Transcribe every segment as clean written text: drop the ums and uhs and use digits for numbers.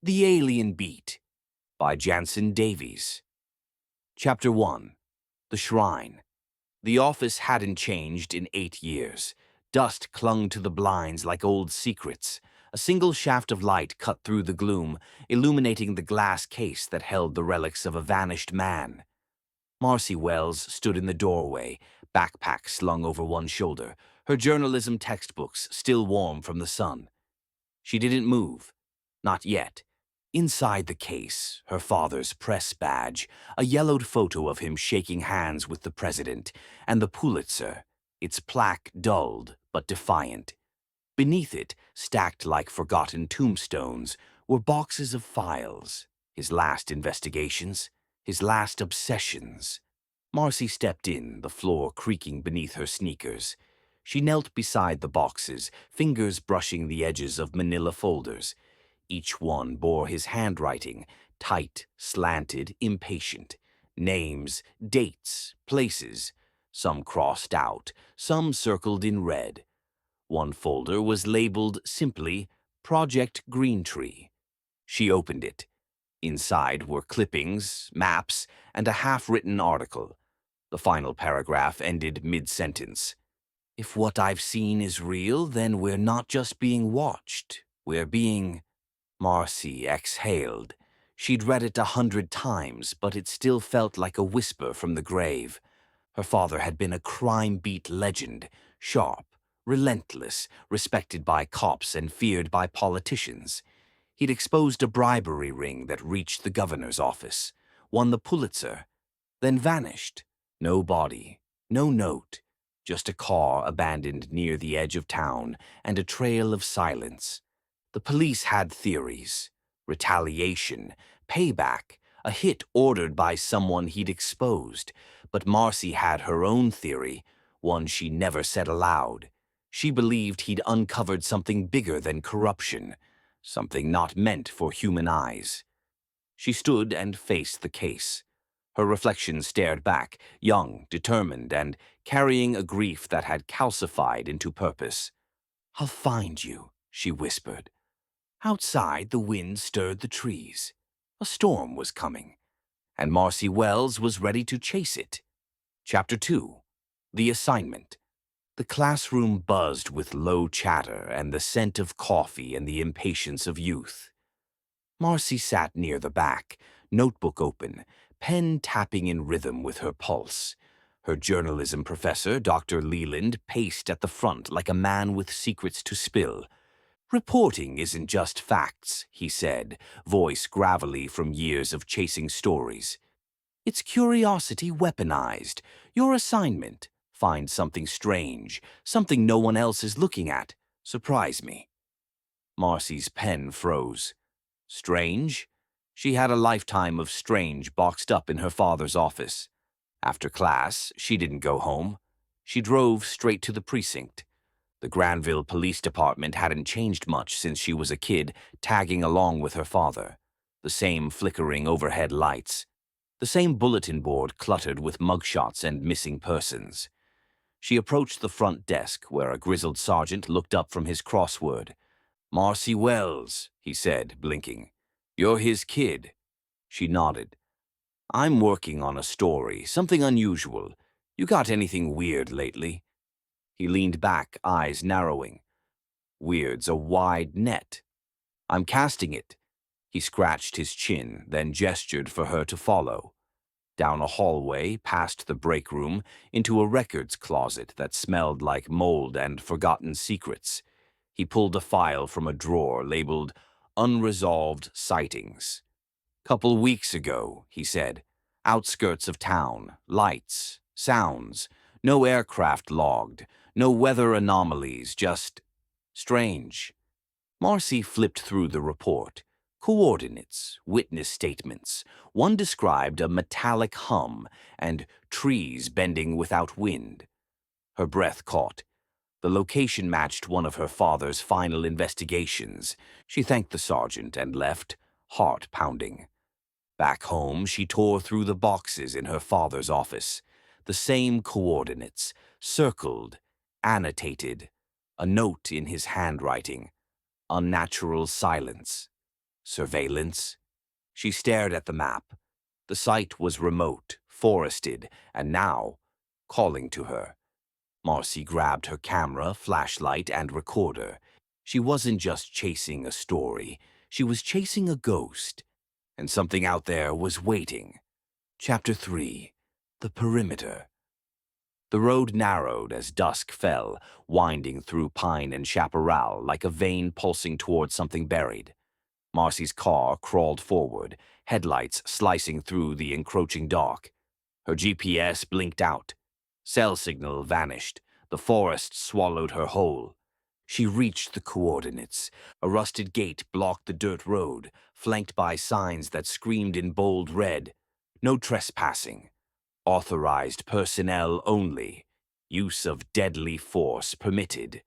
The Alien Beat by Janson Davies. Chapter 1. The Shrine. The office hadn't changed in 8 years. Dust clung to the blinds like old secrets. A single shaft of light cut through the gloom, illuminating the glass case that held the relics of a vanished man. Marcy Wells stood in the doorway, backpack slung over one shoulder, her journalism textbooks still warm from the sun. She didn't move. Not yet. Inside the case, her father's press badge, a yellowed photo of him shaking hands with the president, and the Pulitzer, its plaque dulled but defiant. Beneath it, stacked like forgotten tombstones, were boxes of files, his last investigations, his last obsessions. Marcy stepped in, the floor creaking beneath her sneakers. She knelt beside the boxes, fingers brushing the edges of manila folders. Each one bore his handwriting, tight, slanted, impatient. Names, dates, places, some crossed out, some circled in red. One folder was labeled simply Project Greentree. She opened it. Inside were clippings, maps, and a half-written article. The final paragraph ended mid-sentence. If what I've seen is real, then we're not just being watched. We're being... Marcy exhaled. She'd read it 100 times, but it still felt like a whisper from the grave. Her father had been a crime-beat legend, sharp, relentless, respected by cops and feared by politicians. He'd exposed a bribery ring that reached the governor's office, won the Pulitzer, then vanished. No body, no note, just a car abandoned near the edge of town and a trail of silence. The police had theories: retaliation, payback, a hit ordered by someone he'd exposed. But Marcy had her own theory, one she never said aloud. She believed he'd uncovered something bigger than corruption, something not meant for human eyes. She stood and faced the case. Her reflection stared back, young, determined, and carrying a grief that had calcified into purpose. "I'll find you," she whispered. Outside, the wind stirred the trees. A storm was coming, and Marcy Wells was ready to chase it. Chapter 2. The Assignment. The classroom buzzed with low chatter and the scent of coffee and the impatience of youth. Marcy sat near the back, notebook open, pen tapping in rhythm with her pulse. Her journalism professor, Dr. Leland, paced at the front like a man with secrets to spill. "Reporting isn't just facts," he said, voice gravelly from years of chasing stories. "It's curiosity weaponized. Your assignment: find something strange, something no one else is looking at. Surprise me." Marcy's pen froze. Strange? She had a lifetime of strange boxed up in her father's office. After class, she didn't go home. She drove straight to the precinct. The Granville Police Department hadn't changed much since she was a kid, tagging along with her father. The same flickering overhead lights. The same bulletin board cluttered with mugshots and missing persons. She approached the front desk, where a grizzled sergeant looked up from his crossword. "Marcy Wells," he said, blinking. "You're his kid." She nodded. "I'm working on a story, something unusual. You got anything weird lately?" He leaned back, eyes narrowing. "Weird's a wide net. I'm casting it." He scratched his chin, then gestured for her to follow. Down a hallway, past the break room, into a records closet that smelled like mold and forgotten secrets. He pulled a file from a drawer labeled Unresolved Sightings. "Couple weeks ago," he said. "Outskirts of town, lights, sounds, no aircraft logged, no weather anomalies, just strange." Marcy flipped through the report. Coordinates, witness statements. One described a metallic hum and trees bending without wind. Her breath caught. The location matched one of her father's final investigations. She thanked the sergeant and left, heart pounding. Back home, she tore through the boxes in her father's office. The same coordinates, circled, annotated. A note in his handwriting. Unnatural silence. Surveillance? She stared at the map. The site was remote, forested, and now calling to her. Marcy grabbed her camera, flashlight, and recorder. She wasn't just chasing a story. She was chasing a ghost. And something out there was waiting. Chapter 3. The Perimeter. The road narrowed as dusk fell, winding through pine and chaparral like a vein pulsing toward something buried. Marcy's car crawled forward, headlights slicing through the encroaching dark. Her GPS blinked out. Cell signal vanished. The forest swallowed her whole. She reached the coordinates. A rusted gate blocked the dirt road, flanked by signs that screamed in bold red, "No trespassing. Authorized personnel only. Use of deadly force permitted."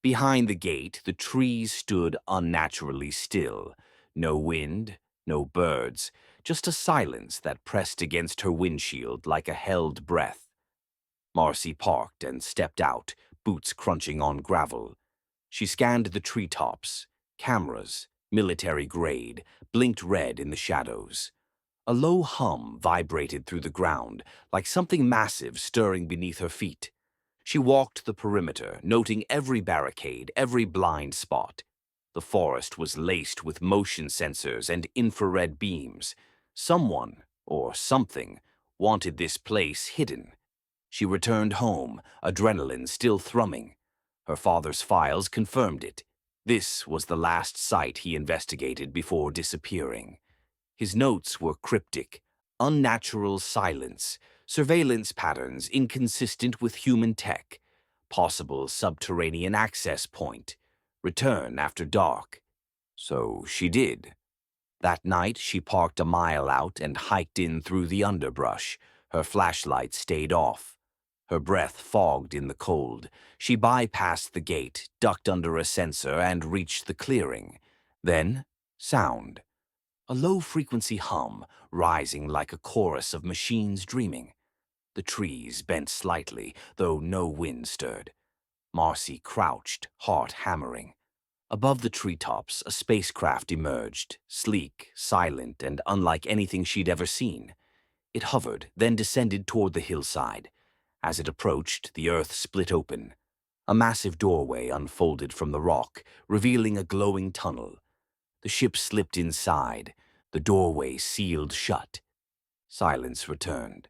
Behind the gate, the trees stood unnaturally still. No wind, no birds, just a silence that pressed against her windshield like a held breath. Marcy parked and stepped out, boots crunching on gravel. She scanned the treetops. Cameras, military grade, blinked red in the shadows. A low hum vibrated through the ground, like something massive stirring beneath her feet. She walked the perimeter, noting every barricade, every blind spot. The forest was laced with motion sensors and infrared beams. Someone, or something, wanted this place hidden. She returned home, adrenaline still thrumming. Her father's files confirmed it. This was the last site he investigated before disappearing. His notes were cryptic: unnatural silence, surveillance patterns inconsistent with human tech, possible subterranean access point, return after dark. So she did. That night she parked a mile out and hiked in through the underbrush. Her flashlight stayed off. Her breath fogged in the cold. She bypassed the gate, ducked under a sensor, and reached the clearing. Then, sound. A low-frequency hum, rising like a chorus of machines dreaming. The trees bent slightly, though no wind stirred. Marcy crouched, heart hammering. Above the treetops, a spacecraft emerged, sleek, silent, and unlike anything she'd ever seen. It hovered, then descended toward the hillside. As it approached, the earth split open. A massive doorway unfolded from the rock, revealing a glowing tunnel. The ship slipped inside. The doorway sealed shut. Silence returned.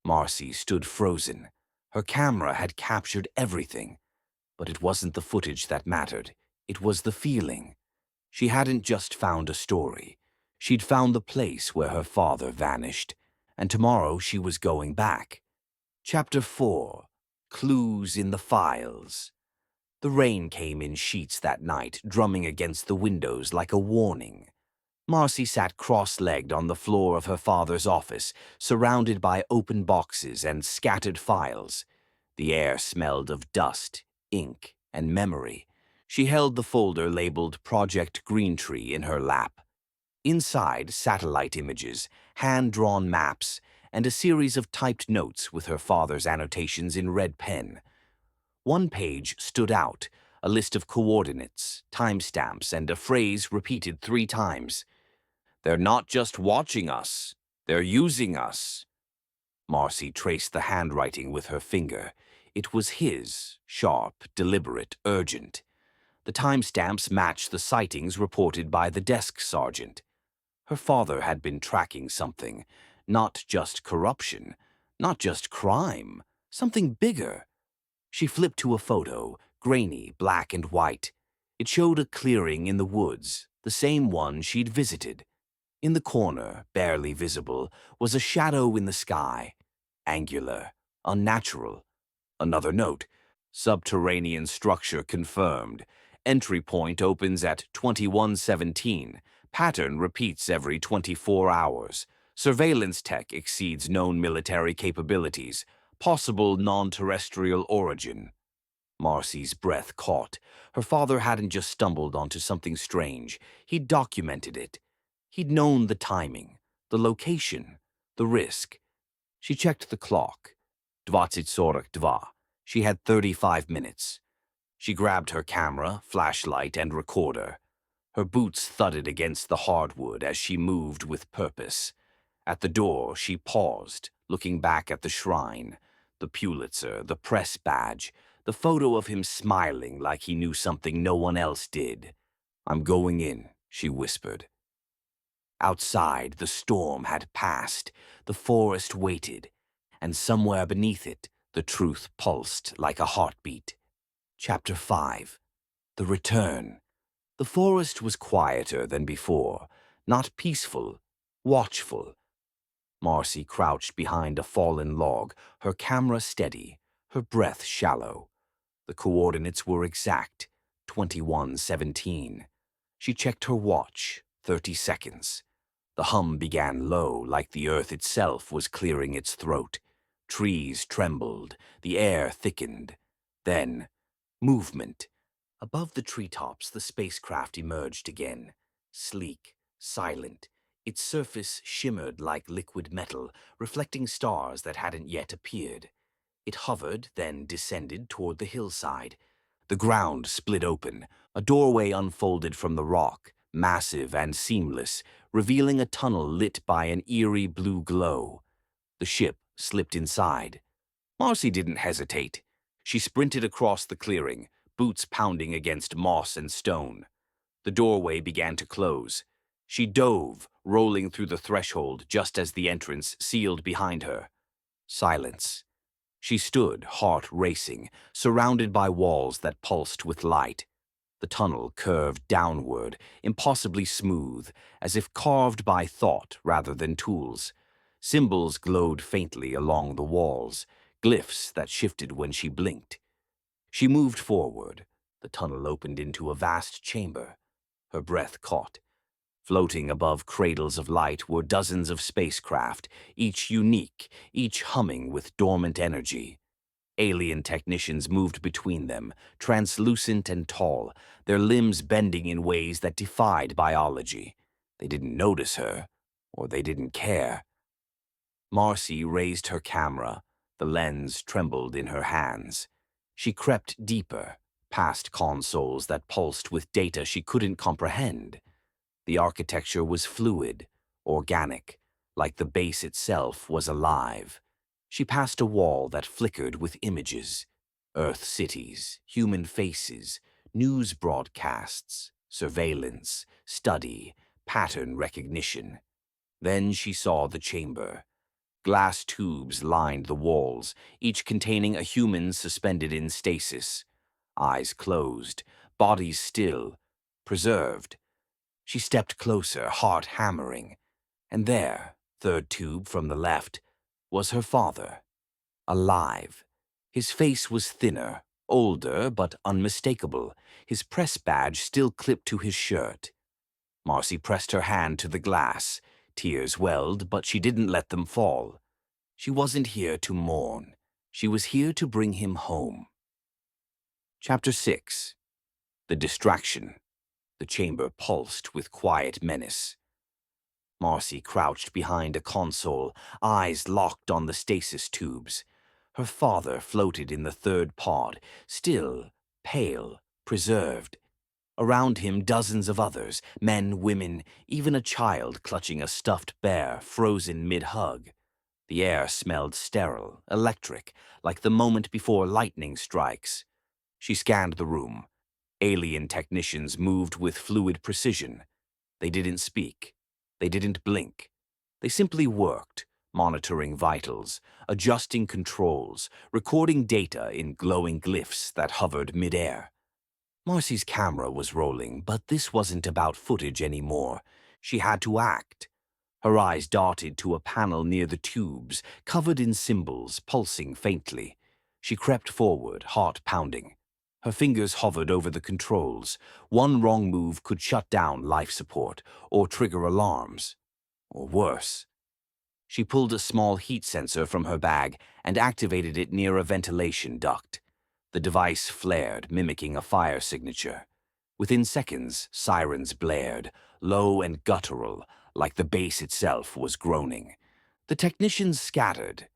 Marcy stood frozen. Her camera had captured everything. But it wasn't the footage that mattered. It was the feeling. She hadn't just found a story. She'd found the place where her father vanished. And tomorrow she was going back. Chapter 4. Clues in the Files. The rain came in sheets that night, drumming against the windows like a warning. Marcy sat cross-legged on the floor of her father's office, surrounded by open boxes and scattered files. The air smelled of dust, ink, and memory. She held the folder labeled Project Greentree in her lap. Inside, satellite images, hand-drawn maps, and a series of typed notes with her father's annotations in red pen. One page stood out, a list of coordinates, timestamps, and a phrase repeated 3 times. "They're not just watching us, they're using us." Marcy traced the handwriting with her finger. It was his, sharp, deliberate, urgent. The timestamps matched the sightings reported by the desk sergeant. Her father had been tracking something, not just corruption, not just crime, something bigger. She flipped to a photo, grainy, black and white. It showed a clearing in the woods, the same one she'd visited. In the corner, barely visible, was a shadow in the sky. Angular, unnatural. Another note: subterranean structure confirmed. Entry point opens at 2117. Pattern repeats every 24 hours. Surveillance tech exceeds known military capabilities. Possible non-terrestrial origin. Marcy's breath caught. Her father hadn't just stumbled onto something strange. He'd documented it. He'd known the timing, the location, the risk. She checked the clock. 20:42. She had 35 minutes. She grabbed her camera, flashlight, and recorder. Her boots thudded against the hardwood as she moved with purpose. At the door, she paused, looking back at the shrine, the Pulitzer, the press badge, the photo of him smiling like he knew something no one else did. "I'm going in," she whispered. Outside, the storm had passed, the forest waited, and somewhere beneath it, the truth pulsed like a heartbeat. Chapter 5. The Return. The forest was quieter than before, not peaceful, watchful. Marcy crouched behind a fallen log, her camera steady, her breath shallow. The coordinates were exact, 2117. She checked her watch, 30 seconds. The hum began low, like the earth itself was clearing its throat. Trees trembled, the air thickened. Then, movement. Above the treetops, the spacecraft emerged again. Sleek, silent, its surface shimmered like liquid metal, reflecting stars that hadn't yet appeared. It hovered, then descended toward the hillside. The ground split open. A doorway unfolded from the rock, massive and seamless, revealing a tunnel lit by an eerie blue glow. The ship slipped inside. Marcy didn't hesitate. She sprinted across the clearing, boots pounding against moss and stone. The doorway began to close. She dove, rolling through the threshold just as the entrance sealed behind her. Silence. She stood, heart racing, surrounded by walls that pulsed with light. The tunnel curved downward, impossibly smooth, as if carved by thought rather than tools. Symbols glowed faintly along the walls, glyphs that shifted when she blinked. She moved forward. The tunnel opened into a vast chamber. Her breath caught. Floating above cradles of light were dozens of spacecraft, each unique, each humming with dormant energy. Alien technicians moved between them, translucent and tall, their limbs bending in ways that defied biology. They didn't notice her, or they didn't care. Marcy raised her camera. The lens trembled in her hands. She crept deeper, past consoles that pulsed with data she couldn't comprehend. The architecture was fluid, organic, like the base itself was alive. She passed a wall that flickered with images. Earth cities, human faces, news broadcasts, surveillance, study, pattern recognition. Then she saw the chamber. Glass tubes lined the walls, each containing a human suspended in stasis. Eyes closed, bodies still, preserved. She stepped closer, heart hammering. And there, third tube from the left, was her father. Alive. His face was thinner, older but unmistakable, his press badge still clipped to his shirt. Marcy pressed her hand to the glass. Tears welled, but she didn't let them fall. She wasn't here to mourn. She was here to bring him home. Chapter 6. The Distraction. The chamber pulsed with quiet menace. Marcy crouched behind a console, eyes locked on the stasis tubes. Her father floated in the third pod, still, pale, preserved. Around him dozens of others, men, women, even a child clutching a stuffed bear, frozen mid-hug. The air smelled sterile, electric, like the moment before lightning strikes. She scanned the room. Alien technicians moved with fluid precision. They didn't speak. They didn't blink. They simply worked, monitoring vitals, adjusting controls, recording data in glowing glyphs that hovered midair. Marcy's camera was rolling, but this wasn't about footage anymore. She had to act. Her eyes darted to a panel near the tubes, covered in symbols, pulsing faintly. She crept forward, heart pounding. Her fingers hovered over the controls. One wrong move could shut down life support, or trigger alarms. Or worse. She pulled a small heat sensor from her bag and activated it near a ventilation duct. The device flared, mimicking a fire signature. Within seconds, sirens blared, low and guttural, like the base itself was groaning. The technicians scattered.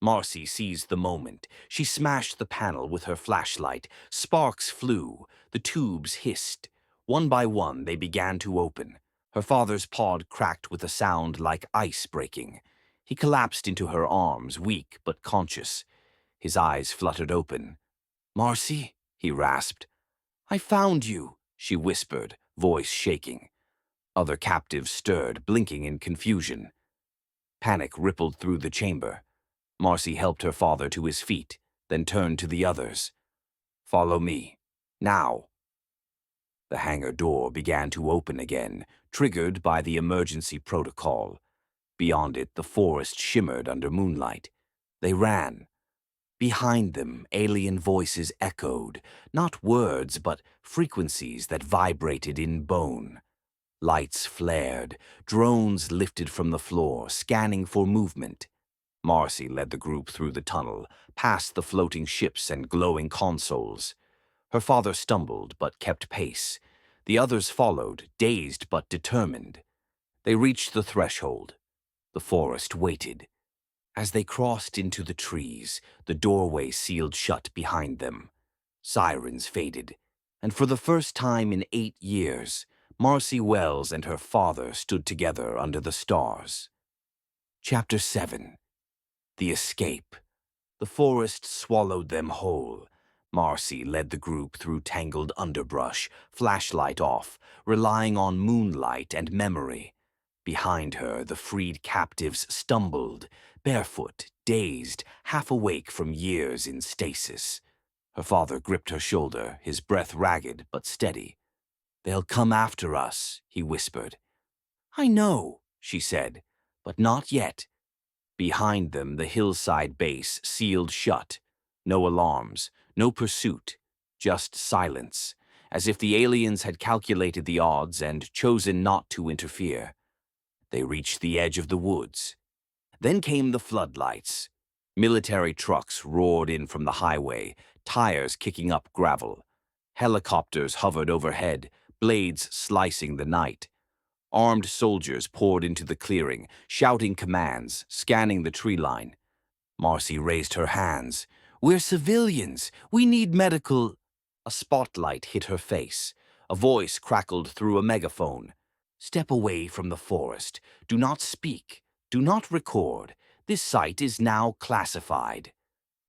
Marcy seized the moment. She smashed the panel with her flashlight. Sparks flew. The tubes hissed. One by one, they began to open. Her father's pod cracked with a sound like ice breaking. He collapsed into her arms, weak but conscious. His eyes fluttered open. "Marcy?" he rasped. "I found you," she whispered, voice shaking. Other captives stirred, blinking in confusion. Panic rippled through the chamber. Marcy helped her father to his feet, then turned to the others. "Follow me. Now." The hangar door began to open again, triggered by the emergency protocol. Beyond it, the forest shimmered under moonlight. They ran. Behind them, alien voices echoed, not words, but frequencies that vibrated in bone. Lights flared, drones lifted from the floor, scanning for movement. Marcy led the group through the tunnel, past the floating ships and glowing consoles. Her father stumbled, but kept pace. The others followed, dazed but determined. They reached the threshold. The forest waited. As they crossed into the trees, the doorway sealed shut behind them. Sirens faded, and for the first time in 8 years, Marcy Wells and her father stood together under the stars. Chapter 7. The Escape. The forest swallowed them whole. Marcy led the group through tangled underbrush, flashlight off, relying on moonlight and memory. Behind her, the freed captives stumbled, barefoot, dazed, half awake from years in stasis. Her father gripped her shoulder, his breath ragged but steady. "They'll come after us," he whispered. "I know," she said, "but not yet." Behind them, the hillside base sealed shut. No alarms, no pursuit, just silence, as if the aliens had calculated the odds and chosen not to interfere. They reached the edge of the woods. Then came the floodlights. Military trucks roared in from the highway, tires kicking up gravel. Helicopters hovered overhead, blades slicing the night. Armed soldiers poured into the clearing, shouting commands, scanning the tree line. Marcy raised her hands. "We're civilians. We need medical—" A spotlight hit her face. A voice crackled through a megaphone. "Step away from the forest. Do not speak. Do not record. This site is now classified."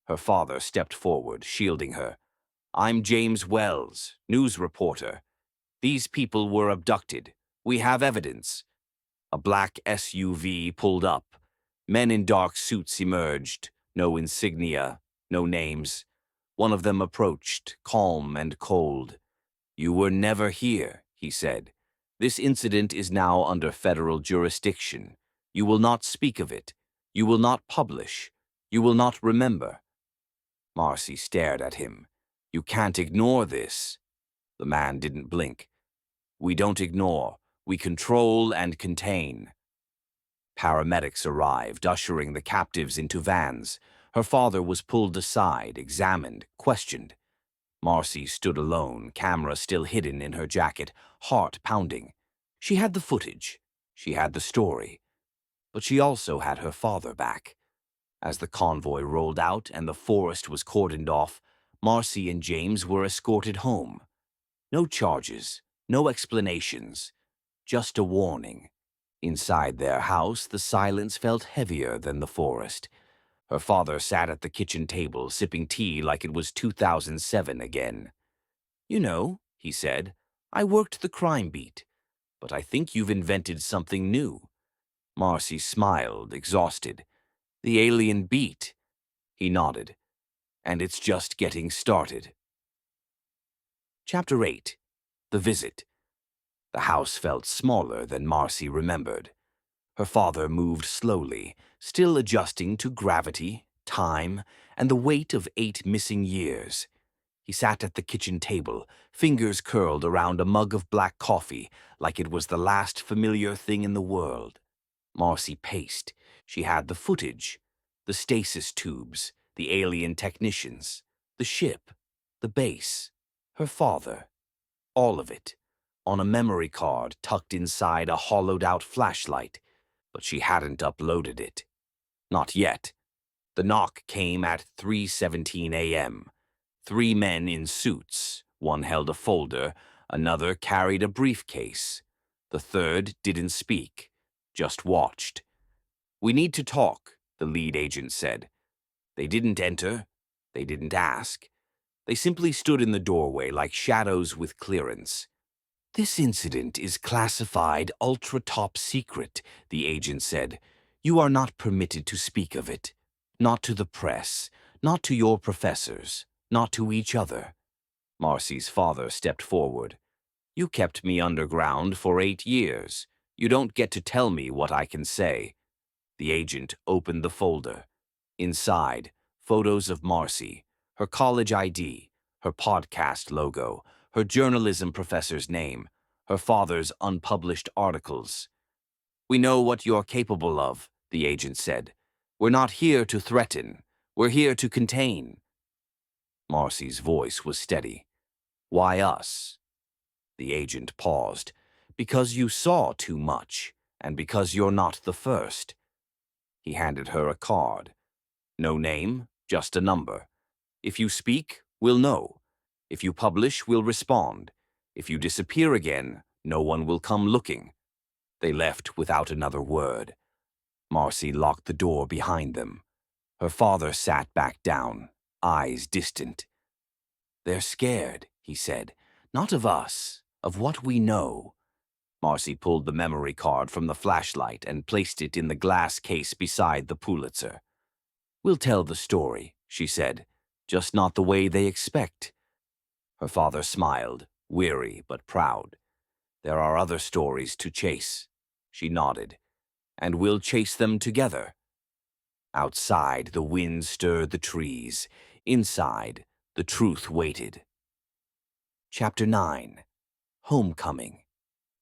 Her father stepped forward, shielding her. "I'm James Wells, news reporter. These people were abducted. We have evidence." A black SUV pulled up. Men in dark suits emerged. No insignia, no names. One of them approached, calm and cold. "You were never here," he said. "This incident is now under federal jurisdiction. You will not speak of it. You will not publish. You will not remember." Marcy stared at him. "You can't ignore this." The man didn't blink. "We don't ignore. We control and contain." Paramedics arrived, ushering the captives into vans. Her father was pulled aside, examined, questioned. Marcy stood alone, camera still hidden in her jacket, heart pounding. She had the footage. She had the story. But she also had her father back. As the convoy rolled out and the forest was cordoned off, Marcy and James were escorted home. No charges, no explanations, just a warning. Inside their house, the silence felt heavier than the forest. Her father sat at the kitchen table, sipping tea like it was 2007 again. "You know," he said, "I worked the crime beat, but I think you've invented something new." Marcy smiled, exhausted. "The alien beat." He nodded. "And it's just getting started." Chapter 8. The Visit. The house felt smaller than Marcy remembered. Her father moved slowly, still adjusting to gravity, time, and the weight of 8 missing years. He sat at the kitchen table, fingers curled around a mug of black coffee, like it was the last familiar thing in the world. Marcy paced. She had the footage, the stasis tubes, the alien technicians, the ship, the base, her father, all of it, on a memory card tucked inside a hollowed-out flashlight, but she hadn't uploaded it. Not yet. The knock came at 3:17 a.m. 3 men in suits. One held a folder, Another carried a briefcase. The third didn't speak, just watched. "We need to talk," the lead agent said. They didn't enter. They didn't ask. They simply stood in the doorway like shadows with clearance. "This incident is classified ultra-top secret," the agent said. "You are not permitted to speak of it. Not to the press, not to your professors, not to each other." Marcy's father stepped forward. "You kept me underground for 8 years. You don't get to tell me what I can say." The agent opened the folder. Inside, photos of Marcy, her college ID, her podcast logo, her journalism professor's name, her father's unpublished articles. "We know what you're capable of," the agent said. "We're not here to threaten. We're here to contain." Marcy's voice was steady. "Why us?" The agent paused. "Because you saw too much, and because you're not the first." He handed her a card. "No name, just a number. If you speak, we'll know. If you publish, we'll respond. If you disappear again, no one will come looking." They left without another word. Marcy locked the door behind them. Her father sat back down, eyes distant. "They're scared," he said. "Not of us, of what we know." Marcy pulled the memory card from the flashlight and placed it in the glass case beside the Pulitzer. "We'll tell the story," she said, "just not the way they expect." Her father smiled, weary but proud. "There are other stories to chase." She nodded. "And we'll chase them together." Outside, the wind stirred the trees. Inside, the truth waited. Chapter 9. Homecoming.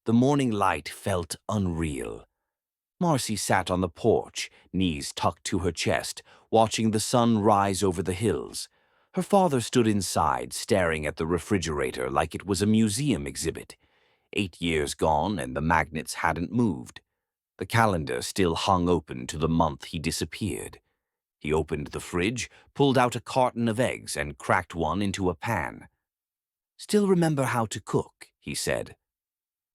The morning light felt unreal. Marcy sat on the porch, knees tucked to her chest, watching the sun rise over the hills. Her father stood inside, staring at the refrigerator like it was a museum exhibit. 8 years gone, and the magnets hadn't moved. The calendar still hung open to the month he disappeared. He opened the fridge, pulled out a carton of eggs, and cracked one into a pan. "Still remember how to cook," he said.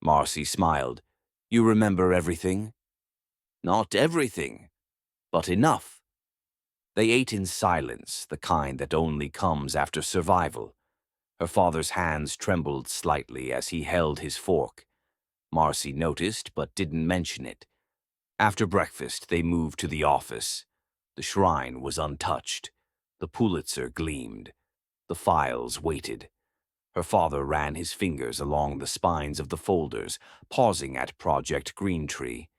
Marcy smiled. "You remember everything?" "Not everything, but enough." They ate in silence, the kind that only comes after survival. Her father's hands trembled slightly as he held his fork. Marcy noticed but didn't mention it. After breakfast, they moved to the office. The shrine was untouched. The Pulitzer gleamed. The files waited. Her father ran his fingers along the spines of the folders, pausing at Project Greentree.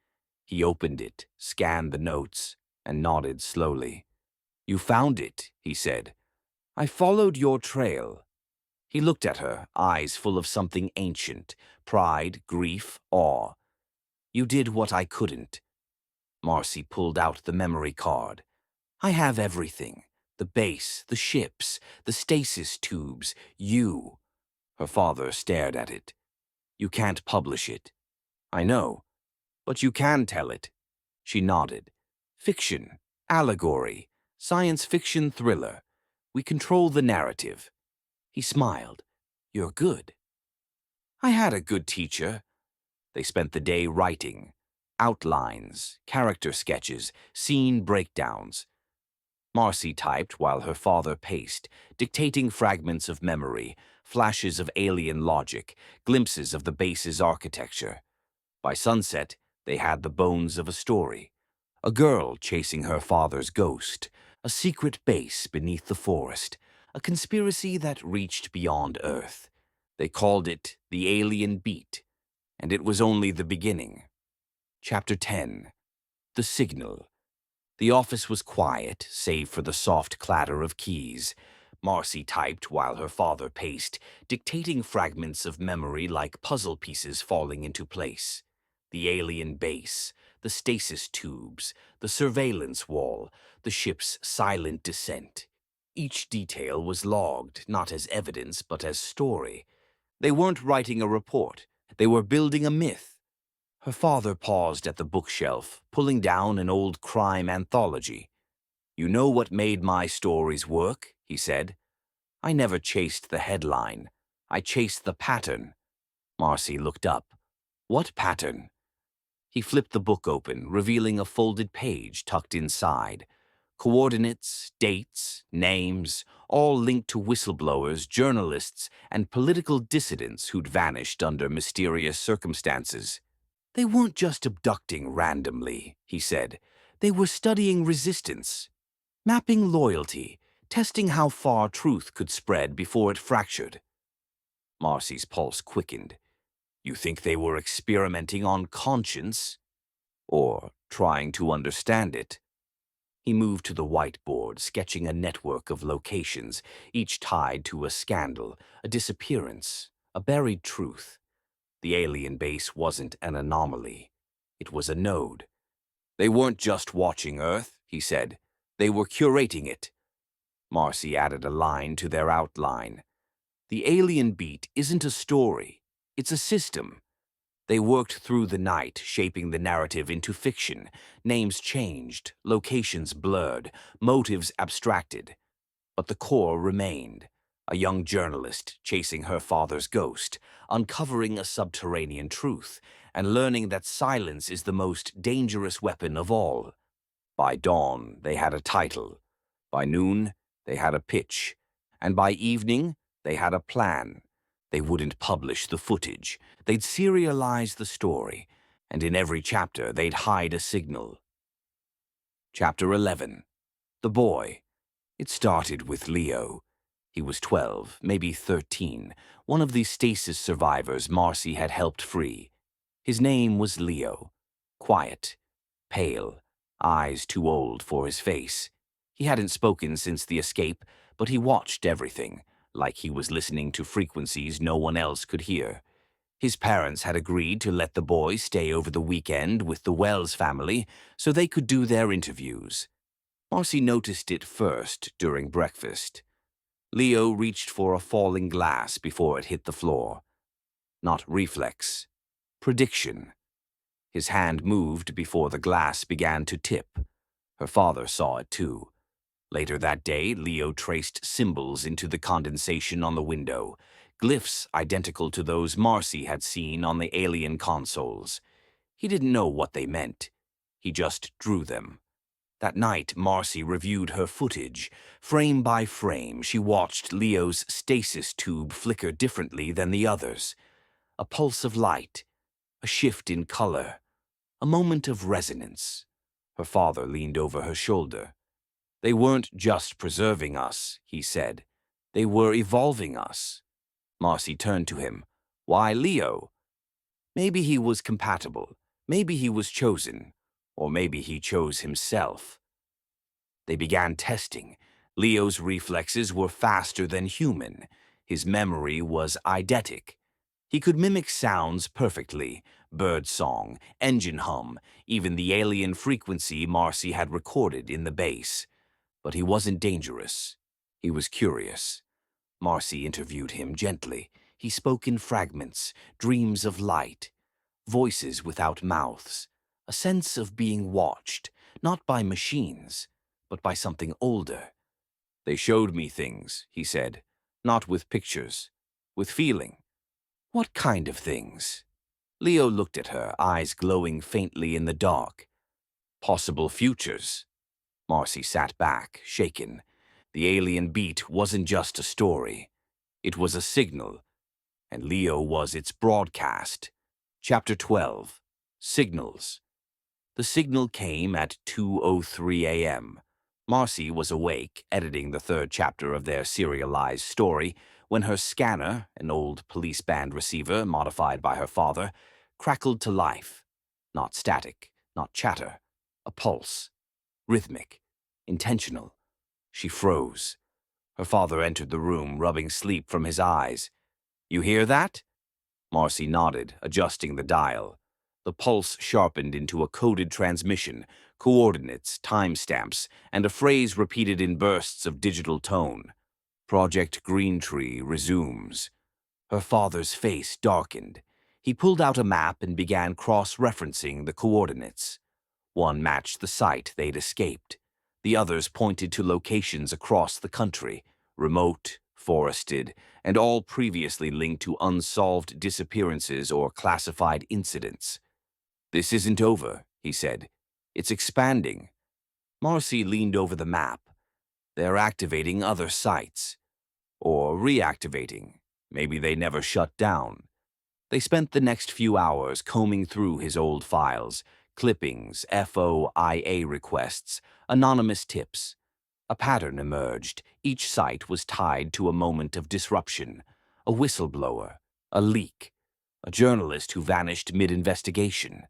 He opened it, scanned the notes, and nodded slowly. "You found it," he said. "I followed your trail." He looked at her, eyes full of something ancient, pride, grief, awe. "You did what I couldn't." Marcy pulled out the memory card. "I have everything. The base, the ships, the stasis tubes, you." Her father stared at it. "You can't publish it." "I know. But you can tell it." She nodded. "Fiction, allegory, science fiction thriller. We control the narrative." He smiled. "You're good." "I had a good teacher." They spent the day writing. Outlines, character sketches, scene breakdowns. Marcy typed while her father paced, dictating fragments of memory, flashes of alien logic, glimpses of the base's architecture. By sunset, they had the bones of a story. A girl chasing her father's ghost, a secret base beneath the forest, a conspiracy that reached beyond Earth. They called it the Alien Beat, and it was only the beginning. Chapter 10. The Signal. The office was quiet, save for the soft clatter of keys. Marcy typed while her father paced, dictating fragments of memory like puzzle pieces falling into place. The alien base, the stasis tubes, the surveillance wall, the ship's silent descent. Each detail was logged, not as evidence but as story. They weren't writing a report. They were building a myth. Her father paused at the bookshelf, pulling down an old crime anthology. "You know what made my stories work?" he said. "I never chased the headline. I chased the pattern. Marcy looked up. What pattern? He flipped the book open, revealing a folded page tucked inside. Coordinates, dates, names, all linked to whistleblowers, journalists, and political dissidents who'd vanished under mysterious circumstances. They weren't just abducting randomly, he said. They were studying resistance, mapping loyalty, testing how far truth could spread before it fractured. Marcy's pulse quickened. You think they were experimenting on conscience? Or trying to understand it? He moved to the whiteboard, sketching a network of locations, each tied to a scandal, a disappearance, a buried truth. The alien base wasn't an anomaly. It was a node. They weren't just watching Earth, he said. They were curating it. Marcy added a line to their outline. The alien beat isn't a story. It's a system. They worked through the night, shaping the narrative into fiction. Names changed, locations blurred, motives abstracted. But the core remained. A young journalist chasing her father's ghost, uncovering a subterranean truth, and learning that silence is the most dangerous weapon of all. By dawn, they had a title. By noon, they had a pitch. And by evening, they had a plan. They wouldn't publish the footage. They'd serialize the story, and in every chapter, they'd hide a signal. Chapter 11. The Boy. It started with Leo. He was 12, maybe 13, one of the stasis survivors Marcy had helped free. His name was Leo. Quiet, pale, eyes too old for his face. He hadn't spoken since the escape, but he watched everything, like he was listening to frequencies no one else could hear. His parents had agreed to let the boy stay over the weekend with the Wells family so they could do their interviews. Marcy noticed it first during breakfast. Leo reached for a falling glass before it hit the floor. Not reflex. Prediction. His hand moved before the glass began to tip. Her father saw it too. Later that day, Leo traced symbols into the condensation on the window, glyphs identical to those Marcy had seen on the alien consoles. He didn't know what they meant. He just drew them. That night, Marcy reviewed her footage. Frame by frame, she watched Leo's stasis tube flicker differently than the others. A pulse of light, a shift in color, a moment of resonance. Her father leaned over her shoulder. They weren't just preserving us, he said. They were evolving us. Marcy turned to him. Why Leo? Maybe he was compatible. Maybe he was chosen. Or maybe he chose himself. They began testing. Leo's reflexes were faster than human. His memory was eidetic. He could mimic sounds perfectly. Bird song, engine hum, even the alien frequency Marcy had recorded in the base. But he wasn't dangerous. He was curious. Marcy interviewed him gently. He spoke in fragments, dreams of light, voices without mouths, a sense of being watched, not by machines, but by something older. They showed me things, he said, not with pictures, with feeling. What kind of things? Leo looked at her, eyes glowing faintly in the dark. Possible futures. Marcy sat back, shaken. The alien beat wasn't just a story. It was a signal, and Leo was its broadcast. Chapter 12. Signals. The signal came at 2:03 a.m. Marcy was awake, editing the third chapter of their serialized story, when her scanner, an old police band receiver modified by her father, crackled to life. Not static, not chatter. A pulse. Rhythmic. Intentional. She froze. Her father entered the room, rubbing sleep from his eyes. You hear that? Marcy nodded, adjusting the dial. The pulse sharpened into a coded transmission, coordinates, timestamps, and a phrase repeated in bursts of digital tone. Project Greentree resumes. Her father's face darkened. He pulled out a map and began cross-referencing the coordinates. One matched the site they'd escaped. The others pointed to locations across the country, remote, forested, and all previously linked to unsolved disappearances or classified incidents. "This isn't over," he said. "It's expanding." Marcy leaned over the map. "They're activating other sites. Or reactivating. Maybe they never shut down." They spent the next few hours combing through his old files, clippings, FOIA requests, anonymous tips. A pattern emerged. Each site was tied to a moment of disruption. A whistleblower, a leak, a journalist who vanished mid-investigation.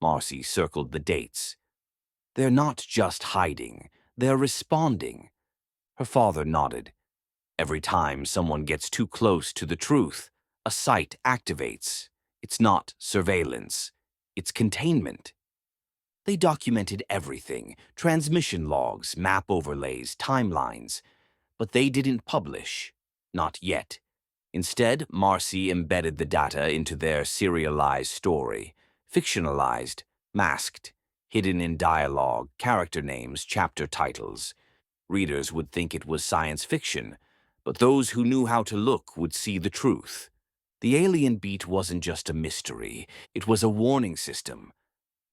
Marcy circled the dates. "They're not just hiding, they're responding." Her father nodded. "Every time someone gets too close to the truth, a site activates. It's not surveillance, it's containment." They documented everything: transmission logs, map overlays, timelines. But they didn't publish. Not yet. Instead, Marcy embedded the data into their serialized story. Fictionalized, masked, hidden in dialogue, character names, chapter titles. Readers would think it was science fiction, but those who knew how to look would see the truth. The alien beat wasn't just a mystery, it was a warning system.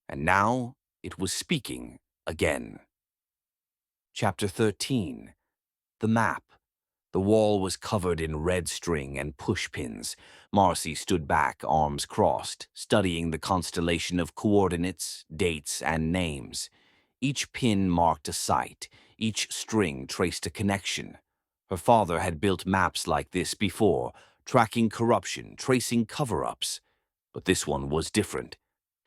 And now it was speaking again. Chapter 13. The map. The wall was covered in red string and pushpins. Marcy stood back, arms crossed, studying the constellation of coordinates, dates, and names. Each pin marked a site, each string traced a connection. Her father had built maps like this before, tracking corruption, tracing cover-ups. But this one was different.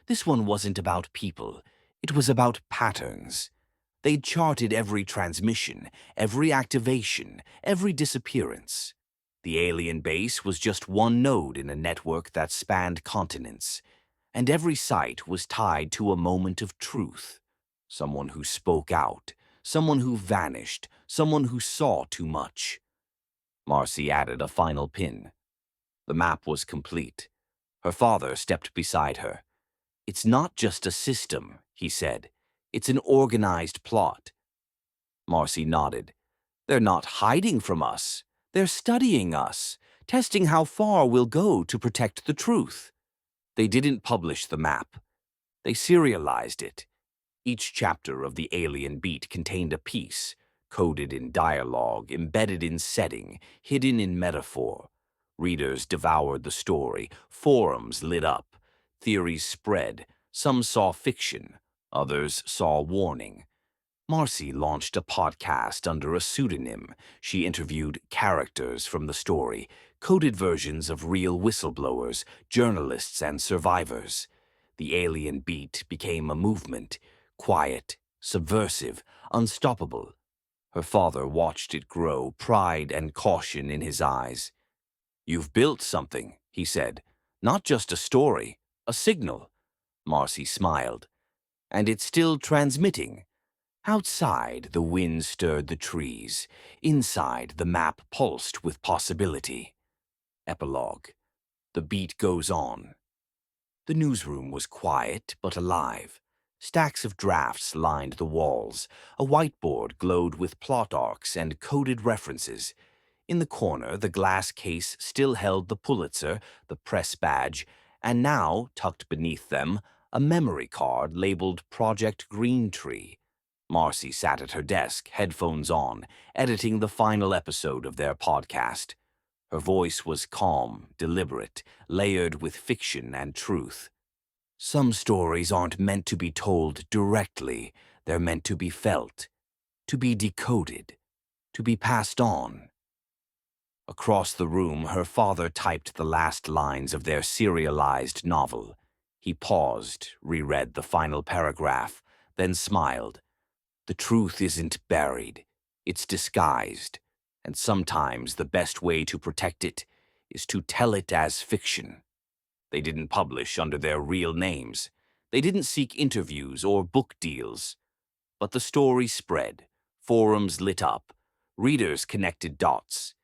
This one wasn't about people. It was about patterns. They'd charted every transmission, every activation, every disappearance. The alien base was just one node in a network that spanned continents, and every site was tied to a moment of truth. Someone who spoke out, someone who vanished, someone who saw too much. Marcy added a final pin. The map was complete. Her father stepped beside her. "It's not just a system," he said. "It's an organized plot." Marcy nodded. "They're not hiding from us. They're studying us, testing how far we'll go to protect the truth." They didn't publish the map. They serialized it. Each chapter of the alien beat contained a piece, coded in dialogue, embedded in setting, hidden in metaphor. Readers devoured the story. Forums lit up. Theories spread. Some saw fiction. Others saw warning. Marcy launched a podcast under a pseudonym. She interviewed characters from the story, coded versions of real whistleblowers, journalists, and survivors. The alien beat became a movement, quiet, subversive, unstoppable. Her father watched it grow, pride and caution in his eyes. "You've built something," he said. "Not just a story, a signal." Marcy smiled. "And it's still transmitting." Outside, the wind stirred the trees. Inside, the map pulsed with possibility. Epilogue. The beat goes on. The newsroom was quiet but alive. Stacks of drafts lined the walls. A whiteboard glowed with plot arcs and coded references. In the corner, the glass case still held the Pulitzer, the press badge, and now, tucked beneath them, a memory card labeled Project Green Tree. Marcy sat at her desk, headphones on, editing the final episode of their podcast. Her voice was calm, deliberate, layered with fiction and truth. "Some stories aren't meant to be told directly. They're meant to be felt, to be decoded, to be passed on." Across the room, her father typed the last lines of their serialized novel. He paused, reread the final paragraph, then smiled. "The truth isn't buried. It's disguised. And sometimes the best way to protect it is to tell it as fiction." They didn't publish under their real names. They didn't seek interviews or book deals. But the story spread. Forums lit up. Readers connected dots.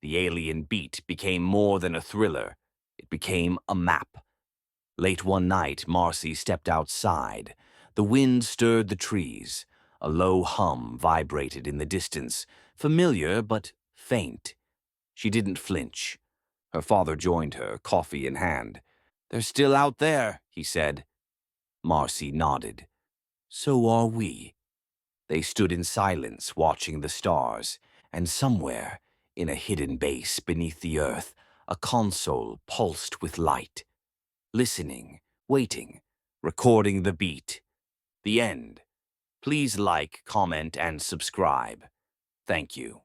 The alien beat became more than a thriller. It became a map. Late one night, Marcy stepped outside. The wind stirred the trees. A low hum vibrated in the distance, familiar but faint. She didn't flinch. Her father joined her, coffee in hand. "They're still out there," he said. Marcy nodded. "So are we." They stood in silence, watching the stars, and somewhere, in a hidden base beneath the earth, a console pulsed with light. Listening, waiting, recording the beat. The end. Please like, comment, and subscribe. Thank you.